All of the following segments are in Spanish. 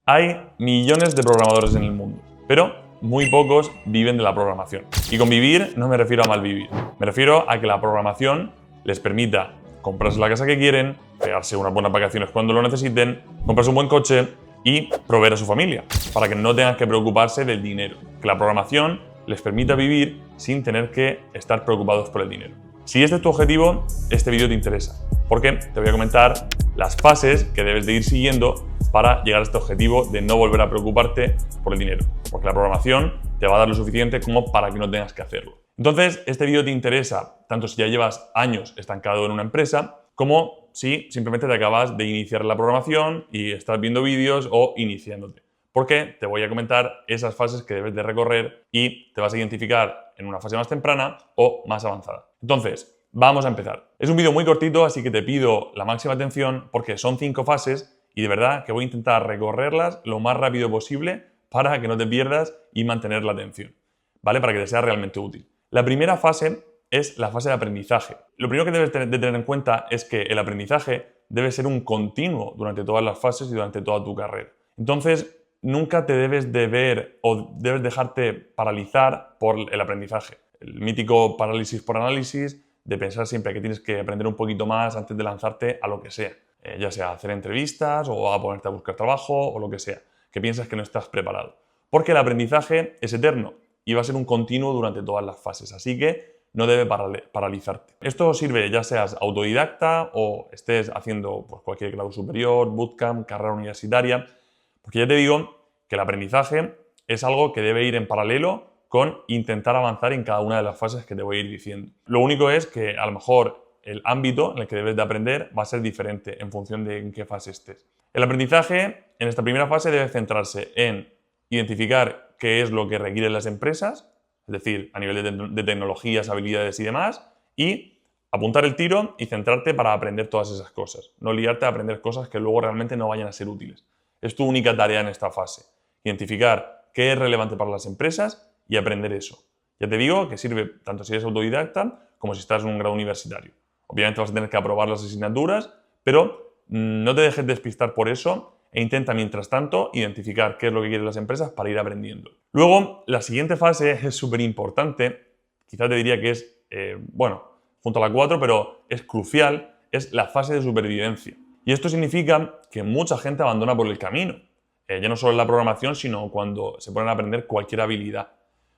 Hay millones de programadores en el mundo, pero muy pocos viven de la programación. Y con vivir no me refiero a mal vivir. Me refiero a que la programación les permita comprarse la casa que quieren, pegarse unas buenas vacaciones cuando lo necesiten, comprarse un buen coche y proveer a su familia, para que no tengan que preocuparse del dinero. Que la programación les permita vivir sin tener que estar preocupados por el dinero. Si este es tu objetivo, este vídeo te interesa, porque te voy a comentar las fases que debes de ir siguiendo para llegar a este objetivo de no volver a preocuparte por el dinero, porque la programación te va a dar lo suficiente como para que no tengas que hacerlo. Entonces, este vídeo te interesa tanto si ya llevas años estancado en una empresa, como si simplemente te acabas de iniciar la programación y estás viendo vídeos o iniciándote. Porque te voy a comentar esas fases que debes de recorrer y te vas a identificar en una fase más temprana o más avanzada. Entonces, vamos a empezar. Es un vídeo muy cortito, así que te pido la máxima atención porque son 5 fases y de verdad que voy a intentar recorrerlas lo más rápido posible para que no te pierdas y mantener la atención, ¿vale? Para que te sea realmente útil. La primera fase es la fase de aprendizaje. Lo primero que debes de tener en cuenta es que el aprendizaje debe ser un continuo durante todas las fases y durante toda tu carrera. Entonces, nunca te debes de ver o debes dejarte paralizar por el aprendizaje. El mítico parálisis por análisis de pensar siempre que tienes que aprender un poquito más antes de lanzarte a lo que sea. Ya sea hacer entrevistas o a ponerte a buscar trabajo o lo que sea, que piensas que no estás preparado. Porque el aprendizaje es eterno y va a ser un continuo durante todas las fases, así que no debe paralizarte. Esto sirve ya seas autodidacta o estés haciendo pues, cualquier grado superior, bootcamp, carrera universitaria, porque ya te digo que el aprendizaje es algo que debe ir en paralelo con intentar avanzar en cada una de las fases que te voy a ir diciendo. Lo único es que a lo mejor el ámbito en el que debes de aprender va a ser diferente en función de en qué fase estés. El aprendizaje en esta primera fase debe centrarse en identificar qué es lo que requieren las empresas, es decir, a nivel de tecnologías, habilidades y demás, y apuntar el tiro y centrarte para aprender todas esas cosas. No liarte a aprender cosas que luego realmente no vayan a ser útiles. Es tu única tarea en esta fase. Identificar qué es relevante para las empresas y aprender eso. Ya te digo que sirve tanto si eres autodidacta como si estás en un grado universitario. Obviamente vas a tener que aprobar las asignaturas, pero no te dejes despistar por eso e intenta, mientras tanto, identificar qué es lo que quieren las empresas para ir aprendiendo. Luego, la siguiente fase es súper importante, quizás te diría que es, junto a la 4, pero es crucial, es la fase de supervivencia. Y esto significa que mucha gente abandona por el camino, ya no solo en la programación, sino cuando se ponen a aprender cualquier habilidad.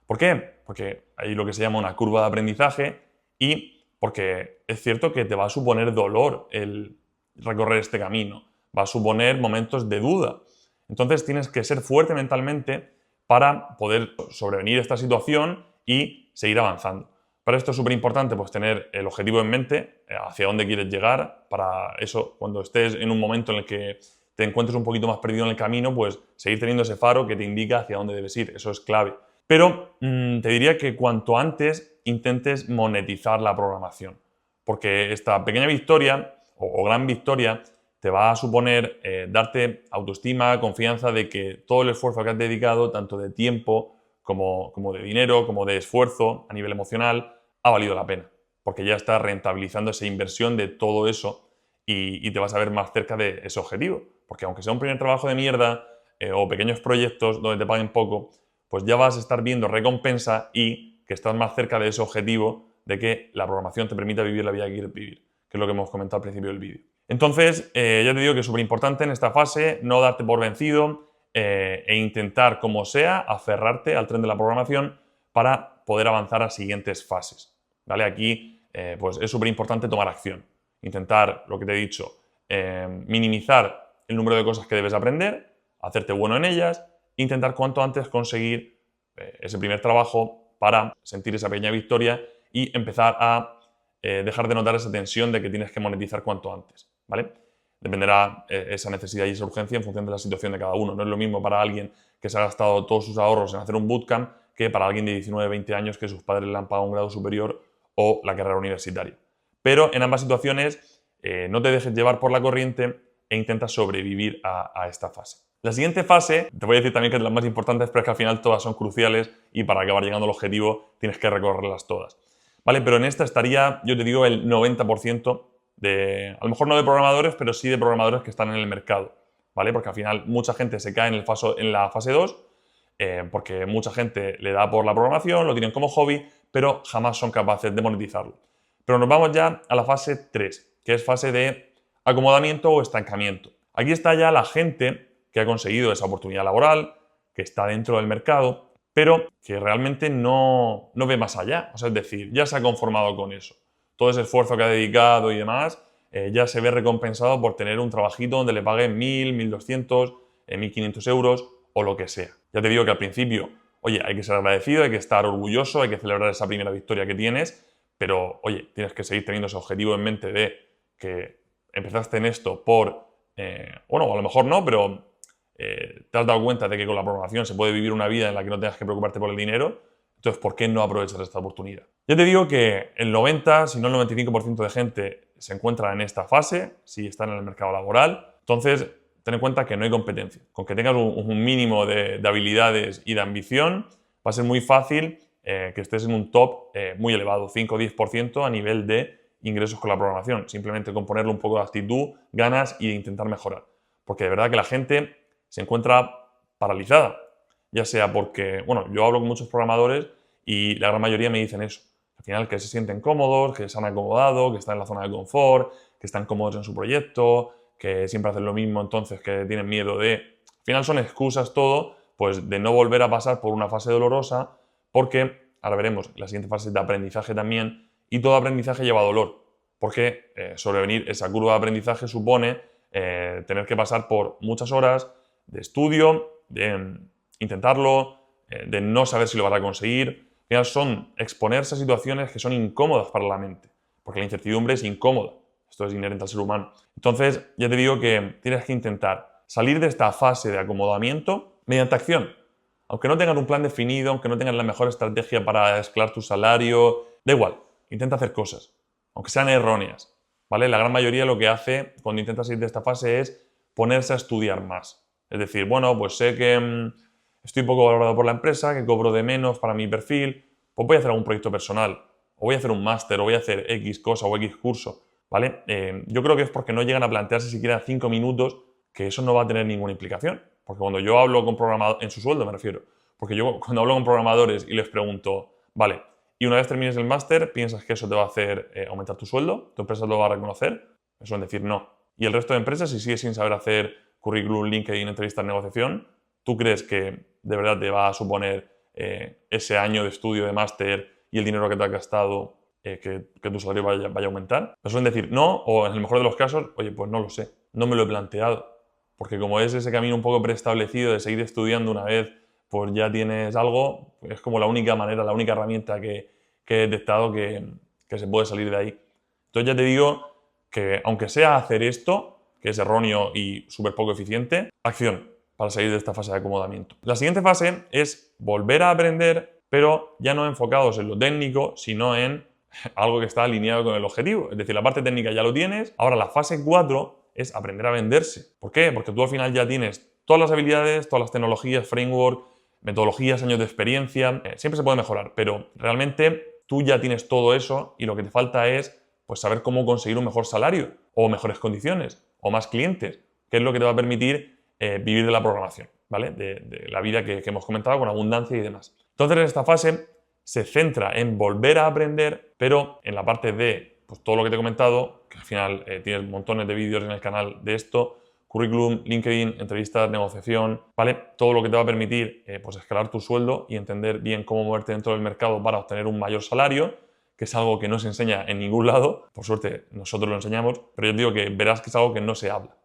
¿Por qué? Porque hay lo que se llama una curva de aprendizaje y porque es cierto que te va a suponer dolor el recorrer este camino, va a suponer momentos de duda. Entonces tienes que ser fuerte mentalmente para poder sobrevenir esta situación y seguir avanzando. Para esto es súper importante pues, tener el objetivo en mente, hacia dónde quieres llegar, para eso cuando estés en un momento en el que te encuentres un poquito más perdido en el camino, pues seguir teniendo ese faro que te indica hacia dónde debes ir, eso es clave. Pero te diría que cuanto antes intentes monetizar la programación, porque esta pequeña victoria o gran victoria te va a suponer darte autoestima, confianza de que todo el esfuerzo que has dedicado, tanto de tiempo como de dinero, como de esfuerzo a nivel emocional, ha valido la pena, porque ya estás rentabilizando esa inversión de todo eso y te vas a ver más cerca de ese objetivo, porque aunque sea un primer trabajo de mierda o pequeños proyectos donde te paguen poco, pues ya vas a estar viendo recompensa y que estás más cerca de ese objetivo de que la programación te permita vivir la vida que quieres vivir, que es lo que hemos comentado al principio del vídeo. Entonces, ya te digo que es súper importante en esta fase no darte por vencido e intentar, como sea, aferrarte al tren de la programación para poder avanzar a siguientes fases, ¿vale? Aquí pues es súper importante tomar acción, intentar, lo que te he dicho, minimizar el número de cosas que debes aprender, hacerte bueno en ellas, intentar cuanto antes conseguir ese primer trabajo para sentir esa pequeña victoria y empezar a dejar de notar esa tensión de que tienes que monetizar cuanto antes, ¿vale? Dependerá esa necesidad y esa urgencia en función de la situación de cada uno. No es lo mismo para alguien que se ha gastado todos sus ahorros en hacer un bootcamp que para alguien de 19, 20 años que sus padres le han pagado un grado superior o la carrera universitaria. Pero en ambas situaciones no te dejes llevar por la corriente e intenta sobrevivir a esta fase. La siguiente fase, te voy a decir también que es de las más importantes, pero es que al final todas son cruciales y para acabar llegando al objetivo tienes que recorrerlas todas. ¿Vale? Pero en esta estaría, yo te digo, el 90% de, a lo mejor no de programadores, pero sí de programadores que están en el mercado. ¿vale? Porque al final mucha gente se cae en la fase 2 porque mucha gente le da por la programación, lo tienen como hobby, pero jamás son capaces de monetizarlo. Pero nos vamos ya a la fase 3, que es fase de acomodamiento o estancamiento. Aquí está ya la gente que ha conseguido esa oportunidad laboral, que está dentro del mercado, pero que realmente no ve más allá. O sea, es decir, ya se ha conformado con eso. Todo ese esfuerzo que ha dedicado y demás, ya se ve recompensado por tener un trabajito donde le paguen 1.000, 1.200, 1.500 euros o lo que sea. Ya te digo que al principio, oye, hay que ser agradecido, hay que estar orgulloso, hay que celebrar esa primera victoria que tienes, pero, oye, tienes que seguir teniendo ese objetivo en mente de que empezaste en esto por, bueno, a lo mejor no, pero te has dado cuenta de que con la programación se puede vivir una vida en la que no tengas que preocuparte por el dinero. Entonces, ¿por qué no aprovechar esta oportunidad? Ya te digo que el 90, si no el 95% de gente se encuentra en esta fase, si están en el mercado laboral. Entonces, ten en cuenta que no hay competencia. Con que tengas un mínimo de habilidades y de ambición, va a ser muy fácil que estés en un top muy elevado, 5 o 10% a nivel de ingresos con la programación. Simplemente con ponerle un poco de actitud, ganas y de intentar mejorar. Porque de verdad que la gente se encuentra paralizada. Ya sea porque, bueno, yo hablo con muchos programadores y la gran mayoría me dicen eso. Al final que se sienten cómodos, que se han acomodado, que están en la zona de confort, que están cómodos en su proyecto, que siempre hacen lo mismo, entonces que tienen miedo de... Al final son excusas todo, pues de no volver a pasar por una fase dolorosa, porque, ahora veremos, la siguiente fase es de aprendizaje también, y todo aprendizaje lleva dolor, porque sobrevenir esa curva de aprendizaje supone tener que pasar por muchas horas de estudio, de intentarlo, de no saber si lo vas a conseguir. Al final son exponerse a situaciones que son incómodas para la mente, porque la incertidumbre es incómoda. Esto es inherente al ser humano. Entonces, ya te digo que tienes que intentar salir de esta fase de acomodamiento mediante acción. Aunque no tengas un plan definido, aunque no tengas la mejor estrategia para escalar tu salario, da igual, intenta hacer cosas, aunque sean erróneas, ¿vale? La gran mayoría lo que hace cuando intenta salir de esta fase es ponerse a estudiar más. Es decir, bueno, pues sé que estoy poco valorado por la empresa, que cobro de menos para mi perfil, pues voy a hacer algún proyecto personal, o voy a hacer un máster, o voy a hacer X cosa o X curso, ¿vale? Yo creo que es porque no llegan a plantearse siquiera 5 minutos que eso no va a tener ninguna implicación. Porque cuando yo hablo con programadores, en su sueldo me refiero, porque yo cuando hablo con programadores y les pregunto, vale, y una vez termines el máster, ¿piensas que eso te va a hacer aumentar tu sueldo? ¿Tu empresa lo va a reconocer? Me suelen decir no. Y el resto de empresas, si sigues sin saber hacer currículum, LinkedIn, entrevistas, negociación, ¿tú crees que de verdad te va a suponer ese año de estudio de máster y el dinero que te has gastado que tu salario vaya a aumentar? Me suelen decir no, o en el mejor de los casos, oye, pues no lo sé, no me lo he planteado. Porque como es ese camino un poco preestablecido de seguir estudiando una vez, pues ya tienes algo, es como la única manera, la única herramienta que he detectado que se puede salir de ahí. Entonces ya te digo que aunque sea hacer esto, que es erróneo y súper poco eficiente, acción para salir de esta fase de acomodamiento. La siguiente fase es volver a aprender, pero ya no enfocados en lo técnico, sino en algo que está alineado con el objetivo. Es decir, la parte técnica ya lo tienes. Ahora la fase 4 es aprender a venderse. ¿Por qué? Porque tú al final ya tienes todas las habilidades, todas las tecnologías, framework, metodologías, años de experiencia. Siempre se puede mejorar, pero realmente tú ya tienes todo eso y lo que te falta es pues, saber cómo conseguir un mejor salario o mejores condiciones o más clientes, que es lo que te va a permitir vivir de la programación, ¿vale? De la vida que hemos comentado con abundancia y demás. Entonces, en esta fase se centra en volver a aprender, pero en la parte de pues, todo lo que te he comentado, que al final tienes montones de vídeos en el canal de esto, currículum, LinkedIn, entrevistas, negociación, ¿vale? Todo lo que te va a permitir pues escalar tu sueldo y entender bien cómo moverte dentro del mercado para obtener un mayor salario, que es algo que no se enseña en ningún lado. Por suerte, nosotros lo enseñamos, pero yo te digo que verás que es algo que no se habla.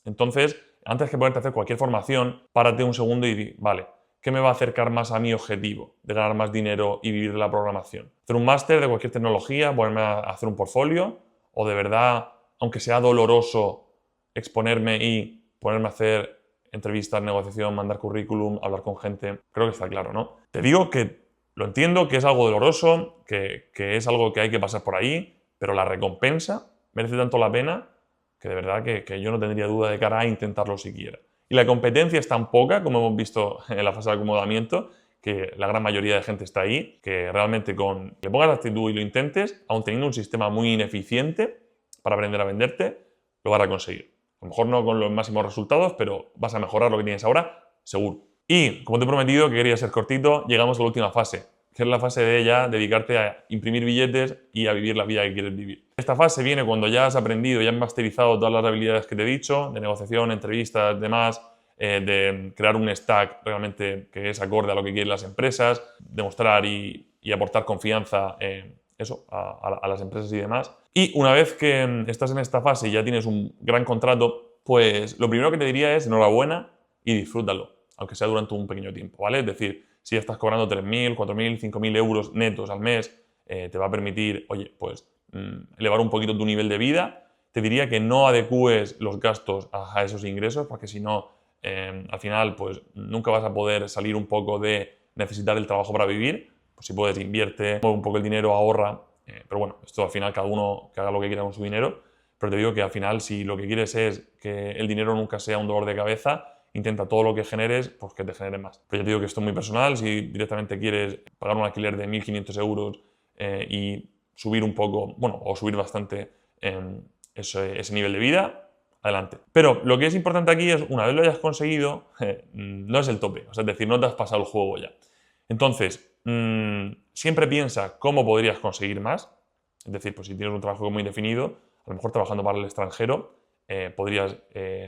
Entonces, antes que ponerte a hacer cualquier formación, párate un segundo y di, vale, ¿qué me va a acercar más a mi objetivo de ganar más dinero y vivir de la programación? ¿Hacer un máster de cualquier tecnología, ponerme a hacer un portfolio? ¿O de verdad, aunque sea doloroso, exponerme y ponerme a hacer entrevistas, negociación, mandar currículum, hablar con gente? Creo que está claro, ¿no? Te digo que lo entiendo, que es algo doloroso, que es algo que hay que pasar por ahí, pero la recompensa merece tanto la pena que de verdad que yo no tendría duda de cara a intentarlo siquiera. Y la competencia es tan poca, como hemos visto en la fase de acomodamiento, que la gran mayoría de gente está ahí, que realmente con le pongas la actitud y lo intentes, aun teniendo un sistema muy ineficiente para aprender a venderte, lo vas a conseguir. A lo mejor no con los máximos resultados, pero vas a mejorar lo que tienes ahora, seguro. Y, como te he prometido, que quería ser cortito, llegamos a la última fase, que es la fase de ya dedicarte a imprimir billetes y a vivir la vida que quieres vivir. Esta fase viene cuando ya has aprendido, ya has masterizado todas las habilidades que te he dicho, de negociación, entrevistas, demás, de crear un stack realmente que es acorde a lo que quieren las empresas, demostrar y aportar confianza a las empresas y demás. Y una vez que estás en esta fase y ya tienes un gran contrato, pues lo primero que te diría es enhorabuena y disfrútalo, aunque sea durante un pequeño tiempo, ¿vale? Es decir, si ya estás cobrando 3.000, 4.000, 5.000 euros netos al mes, te va a permitir, oye, pues elevar un poquito tu nivel de vida. Te diría que no adecúes los gastos a esos ingresos, porque si no, al final, pues nunca vas a poder salir un poco de necesitar el trabajo para vivir. Pues si puedes, invierte, mueve un poco el dinero, ahorra. Pero bueno, esto al final cada uno que haga lo que quiera con su dinero. Pero te digo que al final, si lo que quieres es que el dinero nunca sea un dolor de cabeza, intenta todo lo que generes, pues que te genere más. Pero ya te digo que esto es muy personal. Si directamente quieres pagar un alquiler de 1.500 euros y subir un poco, bueno, o subir bastante ese nivel de vida, adelante. Pero lo que es importante aquí es, una vez lo hayas conseguido, no es el tope. O sea, es decir, no te has pasado el juego ya. Entonces, siempre piensa cómo podrías conseguir más. Es decir, pues si tienes un trabajo muy definido, a lo mejor trabajando para el extranjero, podrías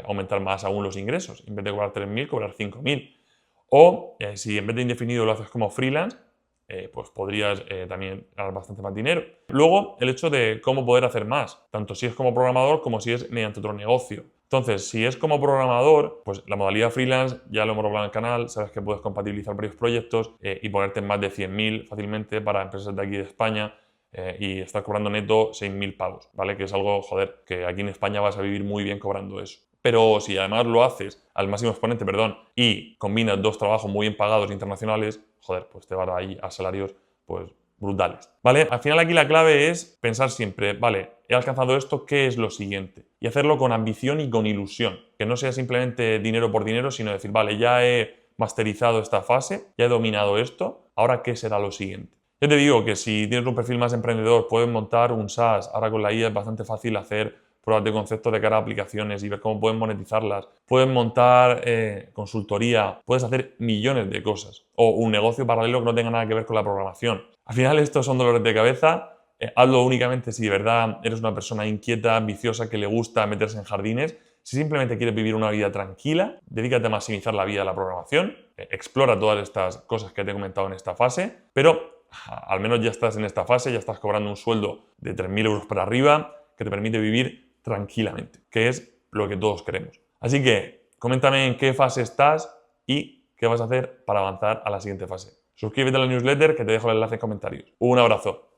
aumentar más aún los ingresos. En vez de cobrar 3.000, cobrar 5.000. O si en vez de indefinido lo haces como freelance, pues podrías también ganar bastante más dinero. Luego, el hecho de cómo poder hacer más, tanto si es como programador como si es mediante otro negocio. Entonces, si es como programador, pues la modalidad freelance, ya lo hemos hablado en el canal, sabes que puedes compatibilizar varios proyectos y ponerte en más de 100.000 fácilmente para empresas de aquí de España y estar cobrando neto 6.000 pavos, ¿vale? Que es algo, joder, que aquí en España vas a vivir muy bien cobrando eso. Pero si además lo haces al máximo exponente, y combinas dos trabajos muy bien pagados internacionales, joder, pues te vas ahí a salarios, pues, brutales, ¿vale? Al final aquí la clave es pensar siempre, vale, he alcanzado esto, ¿qué es lo siguiente? Y hacerlo con ambición y con ilusión, que no sea simplemente dinero por dinero, sino decir, vale, ya he masterizado esta fase, ya he dominado esto, ahora ¿qué será lo siguiente? Yo te digo que si tienes un perfil más emprendedor, puedes montar un SaaS, ahora con la IA es bastante fácil hacer pruebas de concepto de cara a aplicaciones y ver cómo pueden monetizarlas. Puedes montar consultoría, puedes hacer millones de cosas. O un negocio paralelo que no tenga nada que ver con la programación. Al final estos son dolores de cabeza. Hazlo únicamente si de verdad eres una persona inquieta, ambiciosa, que le gusta meterse en jardines. Si simplemente quieres vivir una vida tranquila, dedícate a maximizar la vida de la programación. Explora todas estas cosas que te he comentado en esta fase. Pero al menos ya estás en esta fase, ya estás cobrando un sueldo de 3.000 euros para arriba que te permite vivir tranquilamente, que es lo que todos queremos. Así que coméntame en qué fase estás y qué vas a hacer para avanzar a la siguiente fase. Suscríbete a la newsletter que te dejo el enlace en comentarios. Un abrazo.